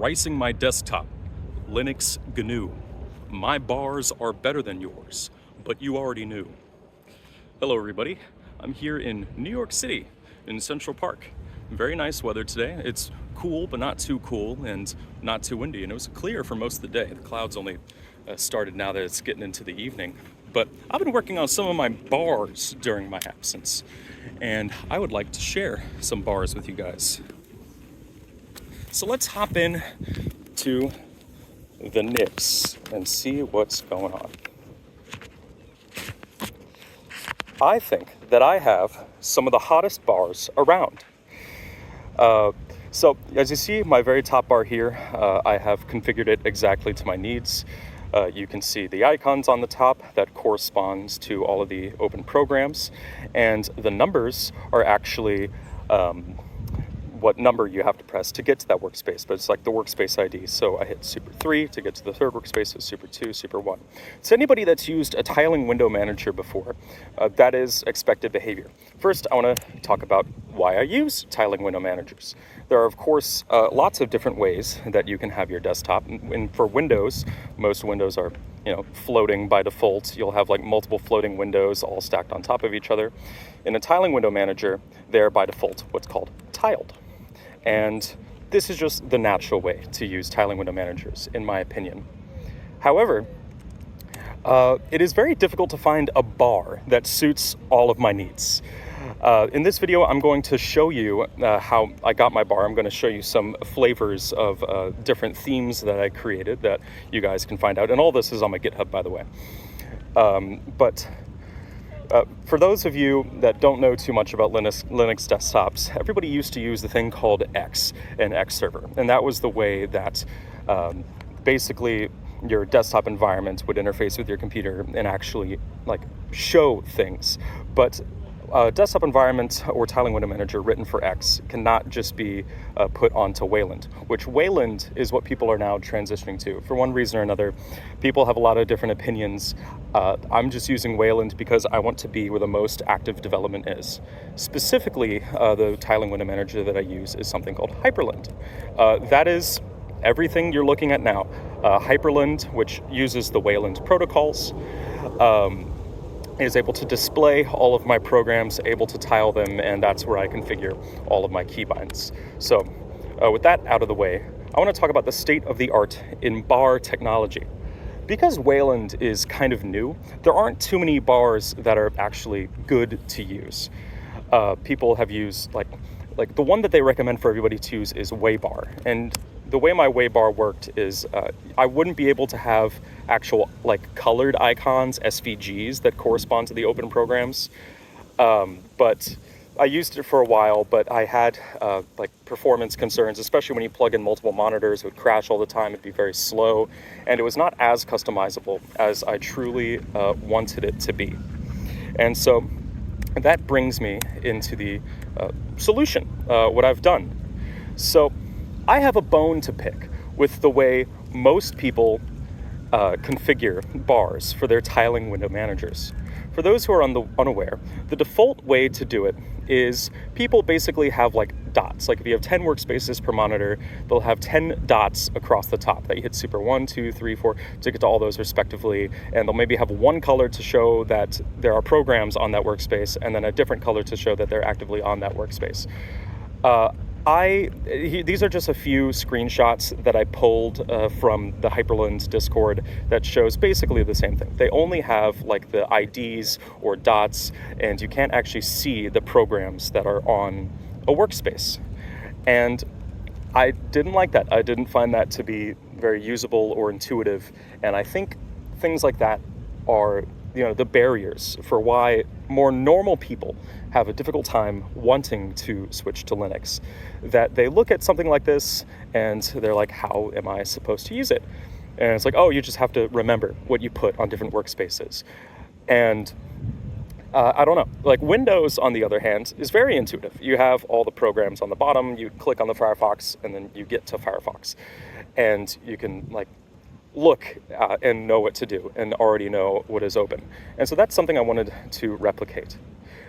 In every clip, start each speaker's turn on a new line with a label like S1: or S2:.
S1: Ricing my desktop, Linux GNU. My bars are better than yours, but you already knew. Hello everybody, I'm here in New York City, in Central Park. Very nice weather today. It's cool, but not too cool and not too windy, and it was clear for most of the day. The clouds only started now that it's getting into the evening. But I've been working on some of my bars during my absence, and I would like to share some bars with you guys. So let's hop in to the Nix and see what's going on. I think that I have some of the hottest bars around. So as you see, my very top bar here, I have configured it exactly to my needs. You can see the icons on the top that corresponds to all of the open programs, and the numbers are actually what number you have to press to get to that workspace, but it's like the workspace ID. So I hit Super 3 to get to the third workspace, so Super 2, Super 1. To anybody that's used a tiling window manager before, that is expected behavior. First, I want to talk about why I use tiling window managers. There are, of course, lots of different ways that you can have your desktop. And for Windows, most Windows are floating by default. You'll have like multiple floating windows all stacked on top of each other. In a tiling window manager, they're by default what's called tiled. And this is just the natural way to use tiling window managers, in my opinion. However, it is very difficult to find a bar that suits all of my needs. In this video, I'm going to show you how I got my bar. I'm going to show you some flavors of different themes that I created that you guys can find out. And all this is on my GitHub, by the way. For those of you that don't know too much about Linux desktops, everybody used to use the thing called X, an X server. And that was the way that basically your desktop environment would interface with your computer and actually show things. But desktop environment or tiling window manager written for X cannot just be put onto Wayland, which Wayland is what people are now transitioning to. For one reason or another, people have a lot of different opinions. I'm just using Wayland because I want to be where the most active development is. Specifically, the tiling window manager that I use is something called Hyprland. That is everything you're looking at now. Hyprland, which uses the Wayland protocols, is able to display all of my programs, able to tile them, and that's where I configure all of my keybinds. So with that out of the way, I want to talk about the state of the art in bar technology. Because Wayland is kind of new, there aren't too many bars that are actually good to use. People have used, like the one that they recommend for everybody to use is Waybar. And the way my Waybar worked is I wouldn't be able to have actual colored icons, SVGs, that correspond to the open programs. But I used it for a while, but I had performance concerns, especially when you plug in multiple monitors. It would crash all the time, it'd be very slow, and it was not as customizable as I truly wanted it to be. And so that brings me into the solution, what I've done. So I have a bone to pick with the way most people configure bars for their tiling window managers. For those who are unaware, the default way to do it is people basically have dots. If you have 10 workspaces per monitor, they'll have 10 dots across the top that you hit Super 1, 2, 3, 4 to get to all those respectively, and they'll maybe have one color to show that there are programs on that workspace, and then a different color to show that they're actively on that workspace. These are just a few screenshots that I pulled from the Hyprland Discord that shows basically the same thing. They only have the IDs or dots, and you can't actually see the programs that are on a workspace. And I didn't like that. I didn't find that to be very usable or intuitive, and I think things like that are the barriers for why more normal people have a difficult time wanting to switch to Linux. That they look at something like this and they're like, how am I supposed to use it? And it's oh, you just have to remember what you put on different workspaces. And I don't know. Windows, on the other hand, is very intuitive. You have all the programs on the bottom, you click on the Firefox, and then you get to Firefox. And you can look and know what to do and already know what is open. And so that's something I wanted to replicate.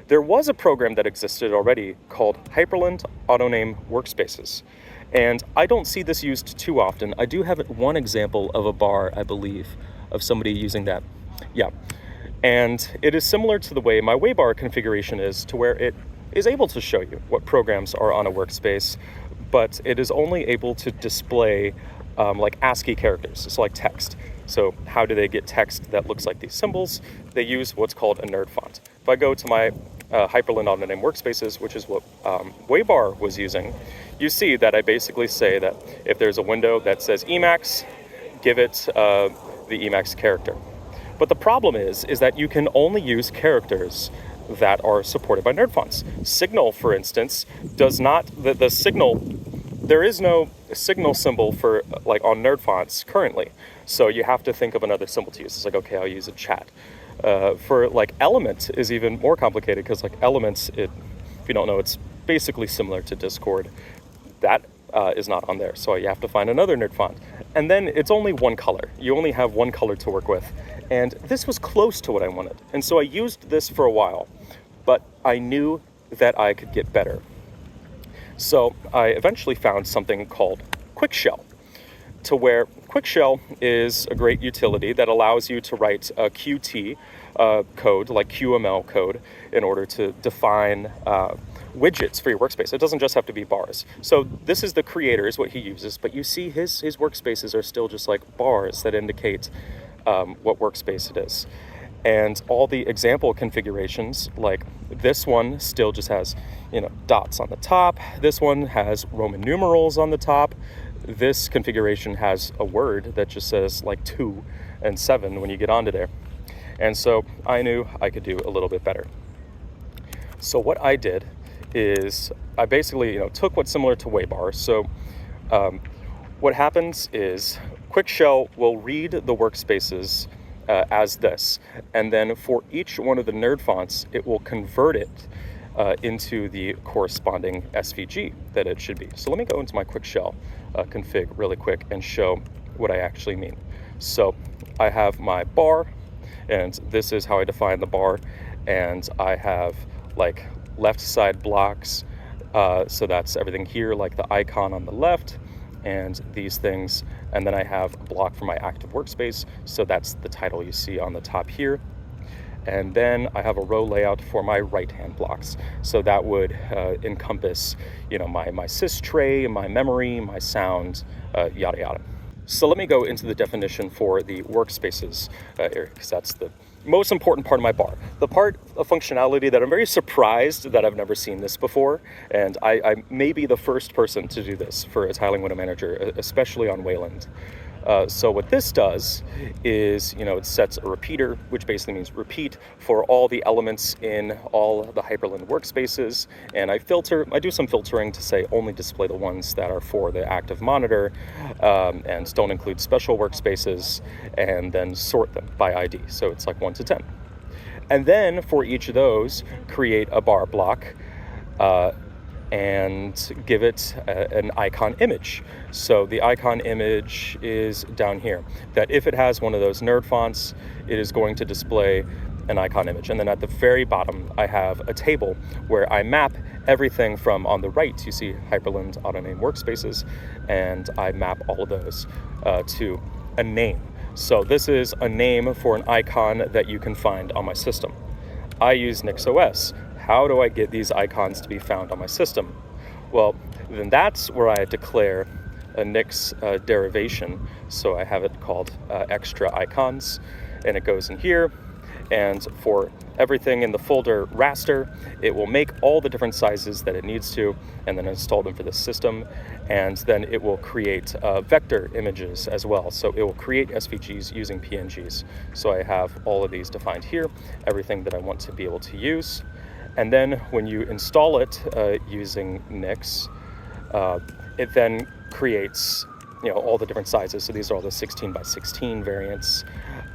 S1: There was a program that existed already called Hyprland autoname workspaces. And I don't see this used too often. I do have one example of a bar, I believe, of somebody using that. Yeah. And it is similar to the way my waybar configuration is, to where it is able to show you what programs are on a workspace, but it is only able to display like ASCII characters, so like text. So how do they get text that looks like these symbols? They use what's called a nerd font. If I go to my Hyprland autoname workspaces, which is what Waybar was using, you see that I basically say that if there's a window that says Emacs, give it the Emacs character. But the problem is that you can only use characters that are supported by nerd fonts. Signal, for instance, does not, the signal, there is no signal symbol for like on nerd fonts currently. So you have to think of another symbol to use. It's like, okay, I'll use a chat. For like element is even more complicated, because like elements, if you don't know, it's basically similar to Discord. That is not on there. So you have to find another nerd font. And then it's only one color. You only have one color to work with. And this was close to what I wanted. And so I used this for a while, but I knew that I could get better. So I eventually found something called Quickshell, to where Quickshell is a great utility that allows you to write a Qt code, like QML code, in order to define widgets for your workspace. It doesn't just have to be bars. So this is the creator is what he uses, but you see his workspaces are still just like bars that indicate what workspace it is. And all the example configurations, like this one still just has, dots on the top. This one has Roman numerals on the top. This configuration has a word that just says like 2 and 7 when you get onto there. And so I knew I could do a little bit better. So what I did is I basically, took what's similar to Waybar. So what happens is Quickshell will read the workspaces as this, and then for each one of the nerd fonts, it will convert it into the corresponding SVG that it should be. So let me go into my Quickshell config really quick and show what I actually mean. So I have my bar, and this is how I define the bar, and I have like left side blocks, so that's everything here, like the icon on the left and these things, and then I have a block for my active workspace, so that's the title you see on the top here. And then I have a row layout for my right-hand blocks. So that would encompass, my sys tray, my memory, my sound, yada yada. So let me go into the definition for the workspaces area, because that's the most important part of my bar. The part of functionality that I'm very surprised that I've never seen this before, and I may be the first person to do this for a tiling window manager, especially on Wayland. So what this does is, it sets a repeater, which basically means repeat for all the elements in all the Hyprland workspaces. And I do some filtering to say only display the ones that are for the active monitor, and don't include special workspaces, and then sort them by ID. So it's like 1 to 10. And then for each of those, create a bar block, and give it an icon image. So the icon image is down here, that if it has one of those nerd fonts, it is going to display an icon image. And then at the very bottom, I have a table where I map everything from, on the right, you see Hyprland autoname workspaces, and I map all of those to a name. So this is a name for an icon that you can find on my system. I use NixOS. How do I get these icons to be found on my system? Well, then that's where I declare a Nix derivation. So I have it called extra icons, and it goes in here. And for everything in the folder raster, it will make all the different sizes that it needs to, and then install them for the system. And then it will create vector images as well. So it will create SVGs using PNGs. So I have all of these defined here, everything that I want to be able to use. And then when you install it using Nix, it then creates all the different sizes. So these are all the 16 by 16 variants.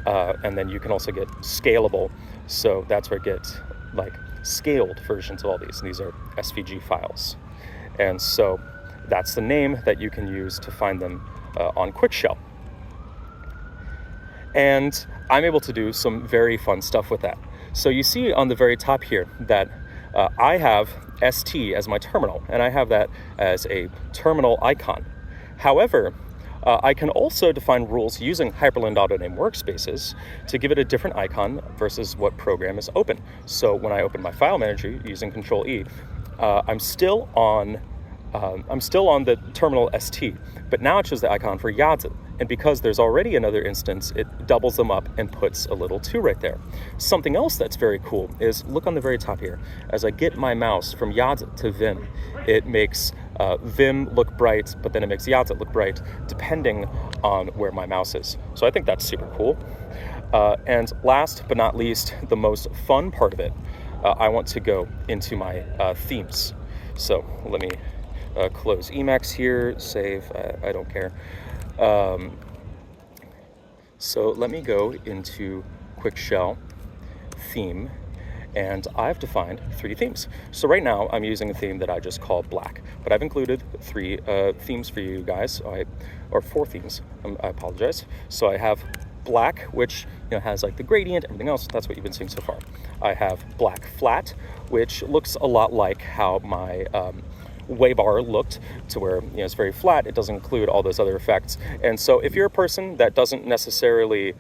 S1: And then you can also get scalable. So that's where I get like scaled versions of all these. These are SVG files. And so that's the name that you can use to find them on Quickshell. And I'm able to do some very fun stuff with that. So you see on the very top here that I have ST as my terminal, and I have that as a terminal icon. However, I can also define rules using Hyprland autoname workspaces to give it a different icon versus what program is open. So when I open my file manager using Control E, I'm still on the terminal ST, but now it shows the icon for Yadza. And because there's already another instance, it doubles them up and puts a little 2 right there. Something else that's very cool is, look on the very top here. As I get my mouse from Yadza to Vim, it makes Vim look bright, but then it makes Yadza look bright, depending on where my mouse is. So I think that's super cool. And last but not least, the most fun part of it, I want to go into my themes. So let me close Emacs here, save, I don't care. So let me go into Quickshell theme, and I've defined 3 themes. So right now I'm using a theme that I just call black, but I've included 3 themes for you guys, or 4 themes, I apologize. So I have black, which has like the gradient, everything else, that's what you've been seeing so far. I have black flat, which looks a lot like how my Waybar looked, to where it's very flat, it doesn't include all those other effects. And so if you're a person that doesn't necessarily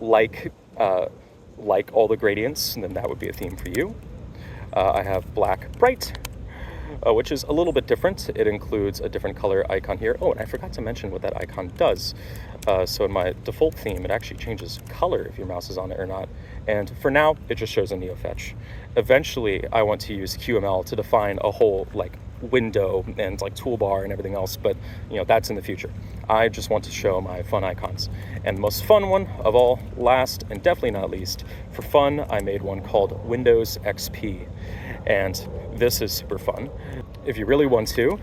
S1: like all the gradients, then that would be a theme for you. I have black bright, which is a little bit different. It includes a different color icon here. Oh, and I forgot to mention what that icon does. So in my default theme, it actually changes color if your mouse is on it or not. And for now, it just shows a neofetch. Eventually, I want to use QML to define a whole window and toolbar and everything else, but that's in the future. I just want to show my fun icons. And the most fun one of all, last and definitely not least, for fun, I made one called Windows XP. And this is super fun. If you really want to,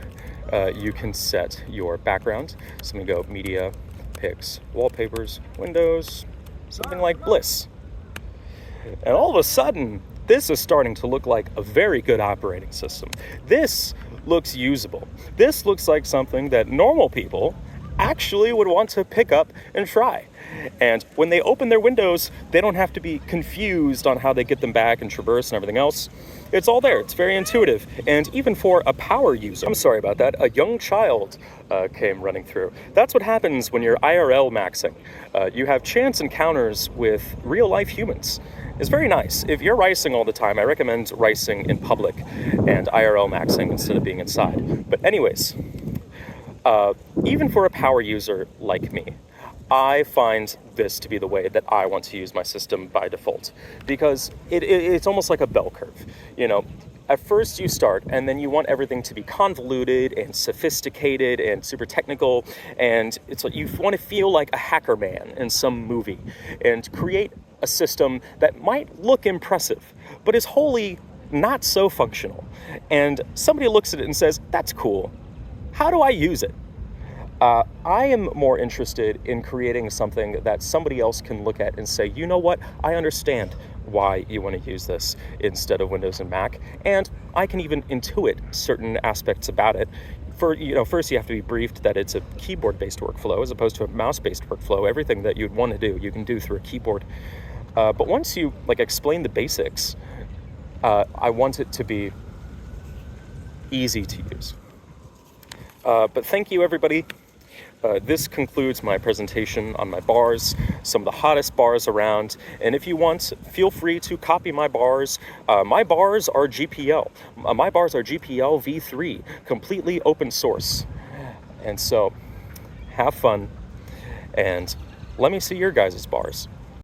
S1: you can set your background. So I'm gonna go Media, Picks, Wallpapers, Windows, something like Bliss. And all of a sudden, this is starting to look like a very good operating system. This looks usable. This looks like something that normal people actually would want to pick up and try. And when they open their windows, they don't have to be confused on how they get them back and traverse and everything else. It's all there. It's very intuitive. And even for a power user, I'm sorry about that, a young child came running through. That's what happens when you're IRL maxing. You have chance encounters with real life humans. It's very nice. If you're ricing all the time, I recommend ricing in public and IRL maxing instead of being inside. But anyways, even for a power user like me, I find this to be the way that I want to use my system by default, because it's almost like a bell curve. At first you start, and then you want everything to be convoluted and sophisticated and super technical, and it's like you want to feel like a hacker man in some movie and create a system that might look impressive, but is wholly not so functional. And somebody looks at it and says, that's cool. How do I use it? I am more interested in creating something that somebody else can look at and say, you know what, I understand why you want to use this instead of Windows and Mac, and I can even intuit certain aspects about it. First you have to be briefed that it's a keyboard-based workflow as opposed to a mouse-based workflow. Everything that you'd want to do, you can do through a keyboard. But once you explain the basics, I want it to be easy to use. But thank you, everybody. This concludes my presentation on my bars, some of the hottest bars around. And if you want, feel free to copy my bars. My bars are GPL. My bars are GPL v3, completely open source. And so, have fun, and let me see your guys' bars.